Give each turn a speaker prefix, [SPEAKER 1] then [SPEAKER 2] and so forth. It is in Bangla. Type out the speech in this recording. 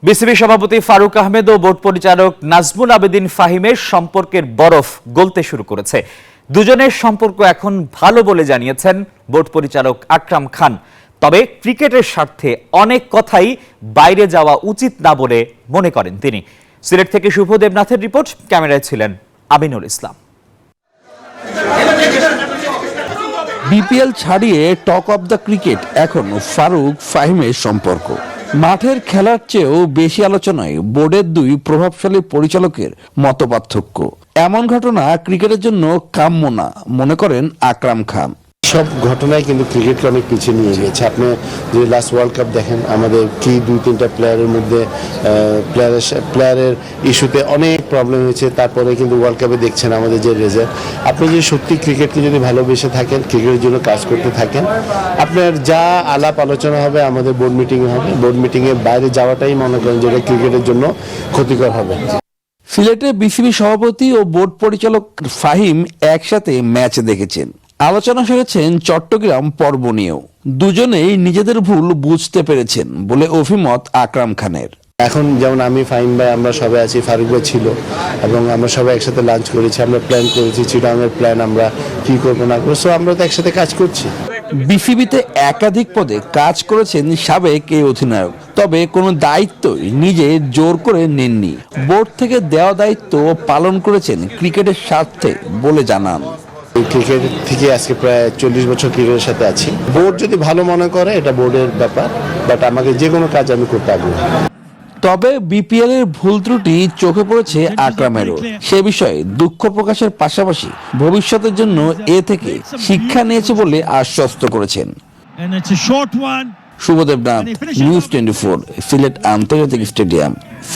[SPEAKER 1] বিসিবি সভাপতি ফারুক আহমেদ ও বোর্ড পরিচালক নাজমুল আবেদিন ফাহিমের সম্পর্কের বরফ গলতে শুরু করেছে। দুজনের সম্পর্ক এখন ভালো বলে জানিয়েছেন বোর্ড পরিচালক আকরাম খান। তবে ক্রিকেটের স্বার্থে অনেক কথাই বাইরে যাওয়া উচিত না বলে মনে করেন তিনি। সিলেট থেকে শুভ দেবনাথের রিপোর্ট, ক্যামেরায় ছিলেন আমিনুল ইসলাম।
[SPEAKER 2] বিপিএল ছাড়িয়ে টক অব দ্য ক্রিকেট এখন ফারুক ফাহিমের সম্পর্ক। মাঠের খেলার চেয়েও বেশি আলোচনায় বোর্ডের দুই প্রভাবশালী পরিচালকের মতপার্থক্য। এমন ঘটনা ক্রিকেটের জন্য কাম্য না মনে করেন আকরাম খান।
[SPEAKER 3] সব ঘটনায় কিন্তু ক্রিকেটকে অনেক পিছিয়ে নিয়ে গেছে। আপনি যে লাস্ট ওয়ার্ল্ড কাপ দেখেন, আমাদের কি দুই তিনটা প্লেয়ারের মধ্যে প্লেয়ারের ইস্যুতে অনেক প্রবলেম হয়েছে। তারপরে কিন্তু ওয়ার্ল্ড কাপে দেখছেন আমাদের যে রেজাল্ট। আপনি যদি সত্যি ক্রিকেটকে যদি ভালোবেসে থাকেন, ক্রিকেটের জন্য কাজ করতে থাকেন, আপনার যা আলাপ আলোচনা হবে আমাদের বোর্ড মিটিংয়ে হবে। বোর্ড মিটিংয়ে বাইরে যাওয়াটাই মনে করেন যেটা ক্রিকেটের জন্য ক্ষতিকর হবে।
[SPEAKER 2] সিলেটে বিসিবি সভাপতি ও বোর্ড পরিচালক ফাহিম একসাথে ম্যাচ দেখেছেন। আলোচনা সেরেছেন চট্টগ্রাম পর্ব নিয়েও। দুজনেই নিজেদের ভুল বুঝতে পেরেছেন বলে অভিমত আকরাম খানের।
[SPEAKER 3] এখন যেমন আমি ফাহিম ভাই আমরা সবাই আছি, ফারুক ভাই ছিল, এবং আমরা সবাই একসাথে লাঞ্চ করেছি, আমরা প্ল্যান করেছি চিটাগাংয়ের প্ল্যান আমরা কি করবো না করবো। সো আমরা তো একসাথে কাজ করছি।
[SPEAKER 2] বিসিবিতে একাধিক পদে কাজ করেছেন সাবেক এই অধিনায়ক, তবে কোনো দায়িত্বই নিজে জোর করে নেননি। বোর্ড থেকে দেওয়া দায়িত্ব পালন করেছেন ক্রিকেটের স্বার্থে বলে জানান।
[SPEAKER 3] ক্রিকেট থেকে আজকে প্রায় 40 বছর ক্রিকেটের সাথে আছি। বোর্ড যদি ভালো মনে করে এটা বোর্ডের ব্যাপার, বাট আমাকে যে কোনো কাজ আমি করতে আগ্রহী।
[SPEAKER 2] তবে বিপিএল এর ভুল ত্রুটি চোখে পড়েছে আকরামেরও। সে বিষয়ে দুঃখ প্রকাশের পাশাপাশি ভবিষ্যতের জন্য এ থেকে শিক্ষা নিয়েছে বলে আশ্বস্ত করেছেন। শুভদেবনাথ, নিউজ 24, সিলেট আন্তর্জাতিক স্টেডিয়াম।